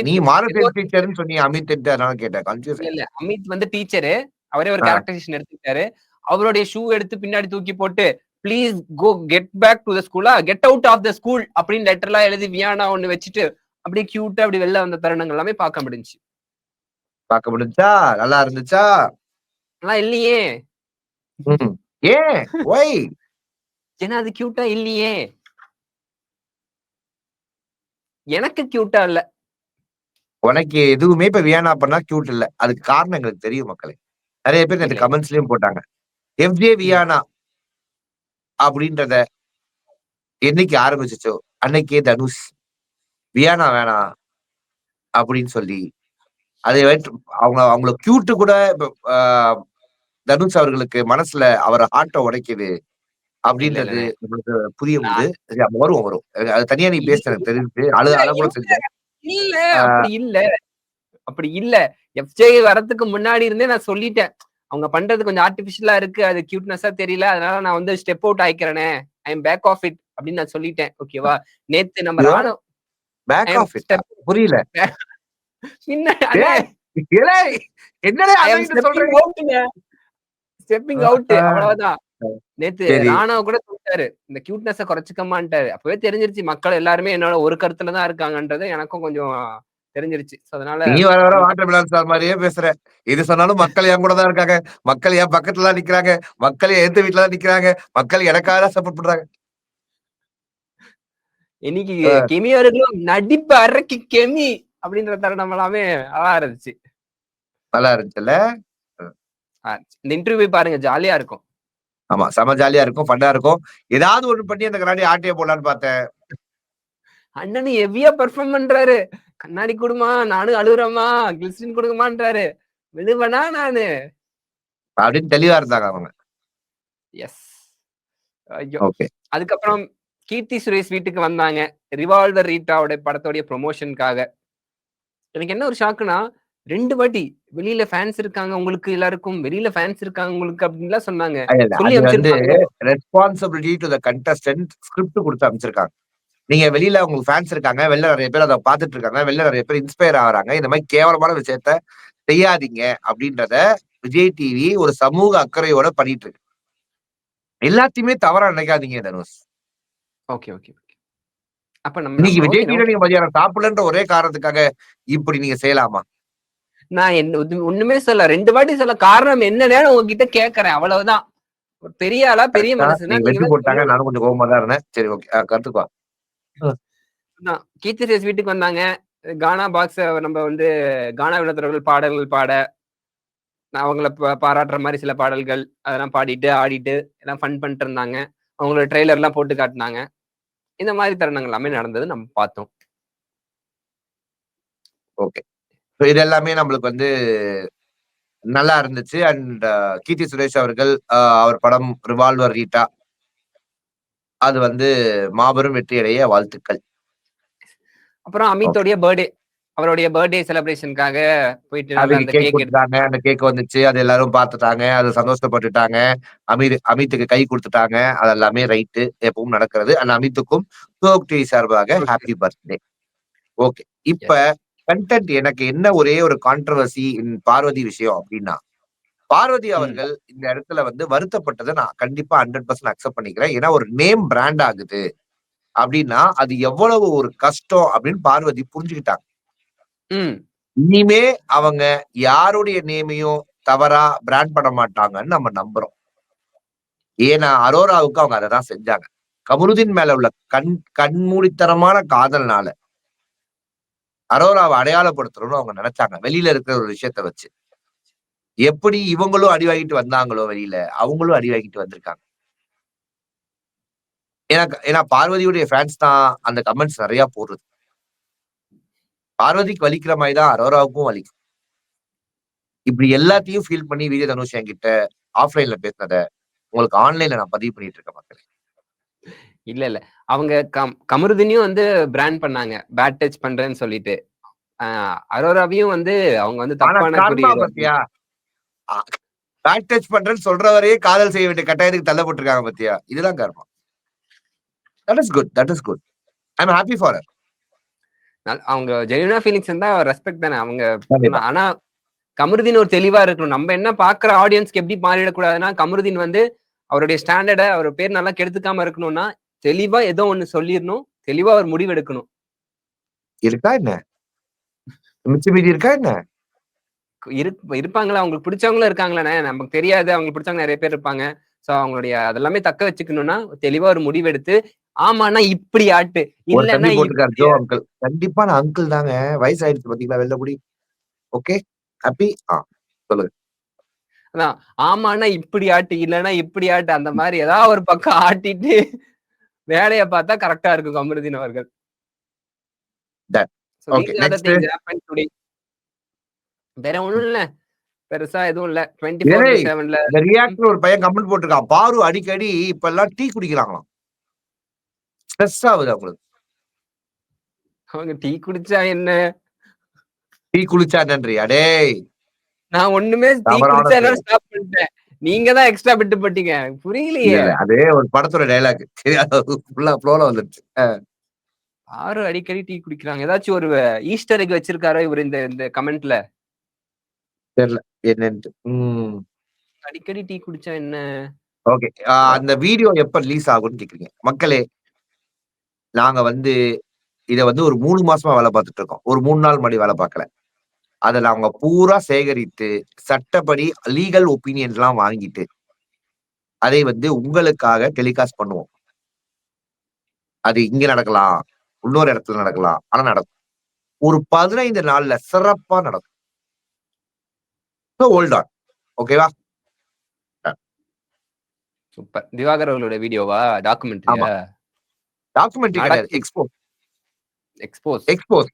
நீ மாரல் டீச்சர்னு சொன்னி அமித் அதனால கேட்டேன். கன்ஃபியூஸ். இல்ல அமித் வந்து டீச்சரு. அவரே ஒரு கேரக்டரைசேஷன் எடுத்துக்கிட்டாரு. அவருடைய ஷூ எடுத்து பின்னாடி தூக்கி போட்டு please go get back to the ஸ்கூலா get out of the school அப்படின்னு லெட்டர்லாம் எழுதி வியானா ஒண்ணு வச்சுட்டு அப்படியே கியூட்டா அப்படி வெளில வந்த தருணங்கள் எல்லாமே பார்க்க முடிஞ்சுச்சு. பார்க்க முடிஞ்சா நல்லா இருந்துச்சா? நல்லா இல்லையே. ஏன்? ஒய்? ஏன்னா அது கியூட்டா இல்லையே. எனக்கு கியூட்டா இல்ல. உனக்கு எதுவுமே இப்ப வியானா பண்ணா கியூட் இல்ல. அதுக்கு காரணம் எங்களுக்கு தெரியும் மக்களே. நிறைய பேர் நேத்து கமெண்ட்ஸ்லயும் போட்டாங்க. எஃப்ஜே வியானா அப்படின்றத என்னைக்கு ஆரம்பிச்சுச்சோ அன்னைக்கே தனுஷ் வியானா வேணாம் அப்படின்னு சொல்லி அதை அவங்கள கியூட்டு கூட தனுஷ் அவர்களுக்கு மனசுல அவர் ஹார்ட்டை உடைக்குது அப்படின்றது உங்களுக்கு புரியும் போது வரும். அது தனியா நீ பேச தெரிஞ்சு அழ கூட செஞ்சேன். இல்ல அப்படி இல்ல. எஃப்ஜே வரதுக்கு முன்னாடி இருந்தே நான் சொல்லிட்டேன். அவங்க பண்றது கொஞ்சம் ஆர்டிபிஷியலா இருக்கு. அது கியூட்னஸா தெரியல. அதனால நான் வந்து ஸ்டெப் அவுட் ஆயிக்கிறேனே. I am back off it அப்படின்னு நான் சொல்லிட்டேன். ஓகேவா? நேத்து நம்ம ராணுவ பேக் ஆஃப் இட் புரியல. என்னடா ஸ்டெப்பிங் அவுட் அவ்வளவுதான். நேத்து ராணா கூட சொல்லிட்டாரு. இந்த கியூட்னஸ குறைச்சுக்கமான்ட்டாரு. அப்பவே தெரிஞ்சிருச்சு மக்கள் எல்லாருமே என்னோட ஒரு கருத்துல தான் இருக்காங்கன்றது எனக்கும் கொஞ்சம் தெரிஞ்சிருச்சு. அதனால நீ வர வாட்டர் மிலான் சார் மாதிரியே பேசுற. எது சொன்னாலும் மக்கள் என் கூட தான் இருக்காங்க. மக்கள் என் பக்கத்துல தான் நிக்கிறாங்க. மக்கள் எதிர்த்த வீட்டுல தான் நிக்கிறாங்க. மக்கள் எனக்காக தான் சப்போர்ட் பண்றாங்க. இன்னைக்கு கெமி அவர்களும் நடிப்பு அரைக்கு கெமி அப்படின்ற தருணம் எல்லாமே நல்லா இருந்துச்சு. நல்லா இருந்துச்சுல்ல? இந்த இன்டர்வியூ பாருங்க ஜாலியா இருக்கும். ஆமா செம ஜாலியா இருக்கும், ஃபன்னா இருக்கும். ஏதாவது ஒண்ணு பண்ணி அந்த கண்ணாடி ஆட்டிய போடலான்னு பார்த்தேன். அண்ணனு ஹெவியா பெர்ஃபார்ம் பண்றாரு. கண்ணாடி கொடுமா, நானும் அழுகுறேமா, கிளிஸ்டின் கொடுக்குமான்றாரு. விழுவனா நானு அப்படின்னு தெளிவா இருந்தாங்க அவங்க. எஸ். ஐயோ. அதுக்கப்புறம் கீர்த்தி சுரேஷ் வீட்டுக்கு வந்தாங்க. ரிவால்வர் ரீட்டாவோட படத்தோடைய ப்ரொமோஷனுக்காக. எனக்கு என்ன ஒரு ஷாக்குனா 2 வாட்டி வெளியில ஃபேன்ஸ் இருக்காங்க உங்களுக்கு எல்லாருக்கும், வெளியில ஃபேன்ஸ் இருக்காங்க உங்களுக்கு அப்படின்லாம் சொன்னாங்க. சொல்லி அமைச்சிருக்காங்க. Responsibility to the contestant script கொடுத்து அமைச்சிருக்காங்க. நீங்க வெளியில உங்களுக்கு ஃபேன்ஸ் இருக்காங்க, வெளில நிறைய பேர் அதை பார்த்துட்டு இருக்காங்க, வெளில நிறைய பேர் இன்ஸ்பயர் ஆகுறாங்க. இந்த மாதிரி கேவலமான விஷயத்த செய்யாதீங்க அப்படின்றத விஜய் டிவி ஒரு சமூக அக்கறையோட பண்ணிட்டு இருக்கு. எல்லாத்தையுமே தவறா நினைக்காதீங்க தனுஷ். Okay okay okay. அப்ப நம்ம இன்னைக்கு விஜய் டிவில நீங்க மதியானம் சாப்பிடலன்ற ஒரே காரணத்துக்காக இப்படி நீங்க செய்யலாமா? நான் ஒண்ணுமே சொல்ல 2 வாட்டி சொல்ல காரணம் என்னன்னு உங்ககிட்ட கேட்கறேன். அவ்வளவுதான். ஒரு பெரிய ஆளா பெரிய மனசுனா வெற்றி போட்டாங்க. நானும் கொஞ்சம் கோவமா தான் இருந்தேன். சரி ஓகே கருத்துக்கோ. கீர்த்தி சுரேஷ் வீட்டுக்கு வந்தாங்க. கானா பாக்ஸ் நம்ம வந்து கானா வினோதர்கள் பாடல்கள் பாட அவங்கள பாராட்டுற மாதிரி சில பாடல்கள் அதெல்லாம் பாடிட்டு ஆடிட்டு எல்லாம் ஃபன் பண்ணிட்டு இருந்தாங்க. அவங்களோட ட்ரெய்லர் எல்லாம் போட்டு காட்டினாங்க. இந்த மாதிரி தருணங்கள் எல்லாமே நடந்தது நம்ம பார்த்தோம். ஓகே. இது எல்லாமே நம்மளுக்கு வந்து நல்லா இருந்துச்சு. அண்ட் கீர்த்தி சுரேஷ் அவர்கள் அவர் படம் ரிவால்வர் ரீட்டா அது வந்து மாபெரும் வெற்றியடைய வாழ்த்துக்கள். அப்புறம் அமித்தோடைய பர்த்டே அவருடைய பர்த்டே செலிப்ரேஷனுக்காக போயிட்டு அந்த கேக் கொடுத்தாங்க. அந்த கேக் வந்துச்சு. அது எல்லாரும் பார்த்துட்டாங்க. அது சந்தோஷப்பட்டுட்டாங்க. அமித்துக்கு கை கொடுத்துட்டாங்க. அது எல்லாமே ரைட்டு. எப்பவும் நடக்கிறது. அந்த அமித்துக்கும் சார்பாக ஹாப்பி பர்த்டே. ஓகே. இப்ப கண்டென்ட் எனக்கு என்ன ஒரே ஒரு கான்ட்ரோவர்சி பார்வதி விஷயம் அப்படின்னா பார்வதி அவர்கள் இந்த இடத்துல வந்து வருத்தப்பட்டதை நான் கண்டிப்பா 100% அக்செப்ட் பண்ணிக்கிறேன். ஏன்னா ஒரு நேம் பிராண்ட் ஆகுது அப்படின்னா அது எவ்வளவு ஒரு கஷ்டம் அப்படின்னு பார்வதி புரிஞ்சுக்கிட்டாங்க. இனிமே அவங்க யாருடைய நேமையும் தவறா பிராண்ட் பண்ண மாட்டாங்கன்னு நம்ம நம்புறோம். ஏன்னா அரோராவுக்கு அவங்க அதைதான் செஞ்சாங்க. கமருதீன் மேல உள்ள கண்மூடித்தனமான காதல்னால அரோராவை அடையாளப்படுத்தணும்னு அவங்க நினைச்சாங்க. வெளியில இருக்கிற ஒரு விஷயத்த வச்சு எப்படி இவங்களும் அடி வாங்கிட்டு வந்தாங்களோ வெளியில அவங்களும் அடி வாங்கிட்டு வந்திருக்காங்க. ஏன்னா பார்வதியுடைய ஃபேன்ஸ் தான் அந்த கமெண்ட்ஸ் நிறைய போடுறது. பார்வதிக்கு வலிக்கிற மாதிரி தான் அரோராவுக்கும் வலிக்கும். இப்படி எல்லாத்தையும் ஃபீல் பண்ணி விஜய் தனுஷ் என்கிட்ட ஆஃப்லைன்ல பேசினத உங்களுக்கு ஆன்லைன்ல நான் பதிவு பண்ணிட்டு இருக்கேன் மக்களே. இல்ல அவங்க கமருதீனையும் வந்து பிராண்ட் பண்ணாங்க பேட் டச் பண்றேன்னு சொல்லிட்டு. அரோராவையும் வந்து அவங்க வந்து தப்பான பத்தியா பேட் டச் பண்றேன்னு சொல்றவரையே காதல் செய்ய வேண்டிய கட்டாயத்துக்கு தள்ளப்பட்டிருக்காங்க பத்தியா. இதுதான் காரணம். That is good. I am happy for her. அவங்க ஜெனியூனா ஃபீலிங்ஸ் இருந்தா ரெஸ்பெக்ட் தானே அவங்க. கண்டிப்பா. ஆனா கமருதீன் ஒரு தெளிவா இருக்கணும். நம்ம என்ன பாக்குற ஆடியன்ஸ்க்கு எப்படி மாறிடக்கூடாதுன்னா, கமருதீன் வந்து அவருடைய ஸ்டாண்டர்ட அவர் பேர் நல்லா கெடுத்துக்காம இருக்கணும்னா, தெளிவா ஏதோ ஒண்ணு சொல்லிரணும். தெளிவா ஒரு முடிவு எடுக்கணும். இருக்கா என்ன? மிச்ச மீதி இருக்கா என்ன? இருப்பாங்களா? அவங்களுக்கு பிடிச்சவங்களும் இருக்காங்களாண்ணே. நமக்கு தெரியாது. அவங்களுக்கு பிடிச்சவங்க நெறைய பேர் இருப்பாங்க. சோ அவங்களுடைய அதெல்லாமே தக்க வச்சுக்கணும்னா, தெளிவா ஒரு முடிவெடுத்து, ஆமான்னா இப்படி ஆட்டு. ஒரு இல்லன்னா தம்பி போட்டிருக்காரு, இப்படி ஜோ அங்கிள். கண்டிப்பான அங்கிள் தாங்க. வயசாயிடுச்சு பாத்தீங்களா வெள்ள முடி. ஓகே. ஹாப்பி. சொல்லுங்க. அதான். ஆமான்னா இப்படி ஆட்டு. இல்லன்னா இப்படி ஆட்டு. அந்த மாரி ஏதாவது ஒரு பக்கம் ஆட்டிட்டு வேலைய பார்த்தா கரெக்ட்டா இருக்கும் கமருதீன் அவர்கள். Done. So okay. These are the next. Things happen today. வேற ஒண்ணும் இல்ல. பெருசா எதுவும் இல்ல. ஏய் 24/7ல இந்த ரியாக்டர் ஒரு பையன் கமெண்ட் போட்டிருக்கான். பாரு அடிக்கடி இப்பல்லாம் டீ குடிக்கிறாங்களாம். ஸ்ட்ரெஸ் ஆகுது அவங்களுக்கு. அவங்க டீ குடிச்சா என்ன? டீ குளிச்சா என்னன்றியா? டேய் நான் ஒண்ணுமே டீ தவறான குடிச்சா எல்லாரும் செயல். ஸ்டாப் பண்ணிட்டேன். நீங்க தான் எக்ஸ்ட்ரா பிட் போட்டீங்க. இல்ல, புரியலையே. இல்ல. அது ஒரு படத்தோட டயலாக். சரி அது ஃபுல்லா ஃப்ளோல வந்துருச்சு. யாரு அடிக்கடி டீ குடிக்கிறாங்க? ஏதாச்சும் ஒரு ஈஸ்டர் எக் வச்சிருக்காரா இவரு இந்த இந்த கமெண்ட்ல? தெரியல என்னன்ட்டு. அடிக்கடி டீ குடிச்சா என்ன? ஓகே. அந்த வீடியோ எப்ப ரிலீஸ் ஆகும்னு கேக்குறீங்க. மக்களே, நாங்க வந்து இத வந்து ஒரு 3 மாசமா வேல பார்த்துட்டு இருக்கோம். ஒரு 3 நாள் முன்னாடி வேல பார்க்கல. அதுல அவங்க பூரா சேகரித்து, சட்டப்படி லீகல் ஒப்பீனியன்ஸ்லாம் வாங்கிட்டு, அதை வந்து உங்களுக்காக டெலிகாஸ்ட் பண்ணுவோம். அது இங்க நடக்கலாம். இன்னொரு இடத்துல நடக்கலாம். ஆனா நடக்கும். ஒரு 15 நாள்ல சிறப்பா நடக்கும். So hold on. ஓகேவா? சூப்பர். திவாகர் அவர்களோட வீடியோவா? ஆமா. டாக்குமெண்ட்ரியா? டாக்குமெண்டரி கிடையாது. நடக்கும். எக்ஸ்போஸ். எக்ஸ்போஸ். எக்ஸ்போஸ்.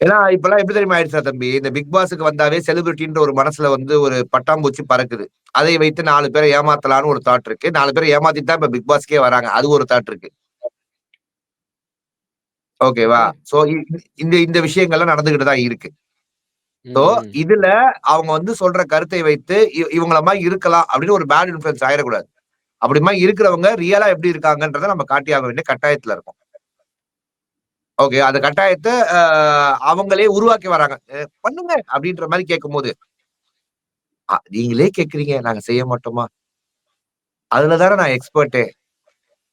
ஏன்னா இப்பல்லாம் எப்படி தெரியுமா ஆயிடுச்சா தம்பி? இந்த பிக் பாஸ்க்கு வந்தாவே செலிபிரிட்டின்ற ஒரு மனசுல வந்து ஒரு பட்டாம்பூச்சி பறக்குது. அதை வைத்து 4 பேர ஏமாத்தலான்னு ஒரு தாட் இருக்கு. 4 பேர ஏமாத்திட்டு தான் இப்ப பிக் பாஸ்க்கே வராங்க. அது ஒரு தாட் இருக்கு. ஓகேவா? ஓகே. சோ இந்த இந்த விஷயங்கள்லாம் நடந்துகிட்டு தான் இருக்கு. சோ ம். இதுல அவங்க வந்து சொல்ற கருத்தை வைத்து இவங்கள மாரி இருக்கலாம் அப்படின்னு ஒரு பேட் இன்ஃப்ளூயன்ஸ் ஆயிடக்கூடாது. அப்படி மாரி இருக்கிறவங்க ரியலா எப்படி இருக்காங்கன்றத நம்ம காட்டியாக வேண்டிய கட்டாயத்துல இருக்கோம். ஓகே. அந்த கட்டாயத்த அவங்களே உருவாக்கி வராங்க. பண்ணுங்க அப்படின்ற மாரி கேட்கும்போது, நீங்களே கேட்கிறீங்க. நாங்க செய்ய மாட்டோமா? அதுல தானே நான் எக்ஸ்பர்ட்டே.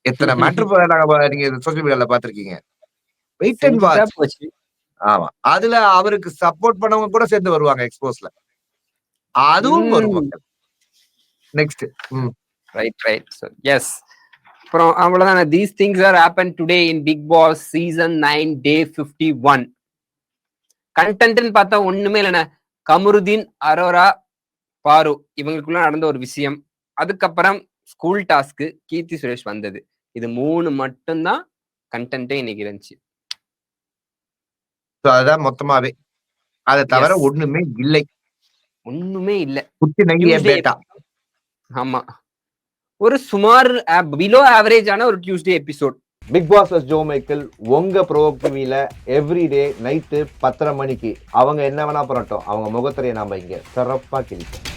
எத்தன மேட்டர் நீங்க சோசியல் மீடியால பார்த்திருக்கீங்க. வெயிட் அண்ட் செஞ்சுட்டா வாட்ச். போச்சு. ஆமா. அதுல அவருக்கு சப்போர்ட் பண்ணவங்க கூட சேர்ந்து வருவாங்க எக்ஸ்போஸ்ல. அதுவும் வரும் ம். மக்கள். நெக்ஸ்ட். ரைட். So yes. அப்புறம் அவ்வளவுதான். These things are happen today in Bigg Boss season 9 day 51. கண்டென்ட்னு பார்த்தா ஒண்ணுமே இல்லைண்ணே. கமருதீன், அரோரா, பாரு இவங்களுக்குள்ள நடந்த ஒரு விஷயம். அதுக்கப்புறம் ஸ்கூல் டாஸ்க், கீர்த்தி சுரேஷ் வந்தது. இது 3 மட்டும்தான் கண்டென்ட்டே இன்னைக்கு இருந்துச்சு. சோ அதுதான் மொத்தமாவே. அத தவிர எஸ். ஒண்ணுமே இல்லை. ஒண்ணுமே இல்ல. குச்சி நங்கி என் டியூஸ்டே. பேட்டா. ஆமா. ஒரு சுமார் பிலோ ஆவரேஜான ஒரு Tuesday episode. Bigg Boss Joe Michael உங்க ப்ரோ டிவில எவ்ரிடே நைட்டு 10:30 மணிக்கு அவங்க என்ன வேணா பண்ணட்டும் அவங்க முகத்திரையை நாம இங்க சிறப்பா கிழிப்போம்.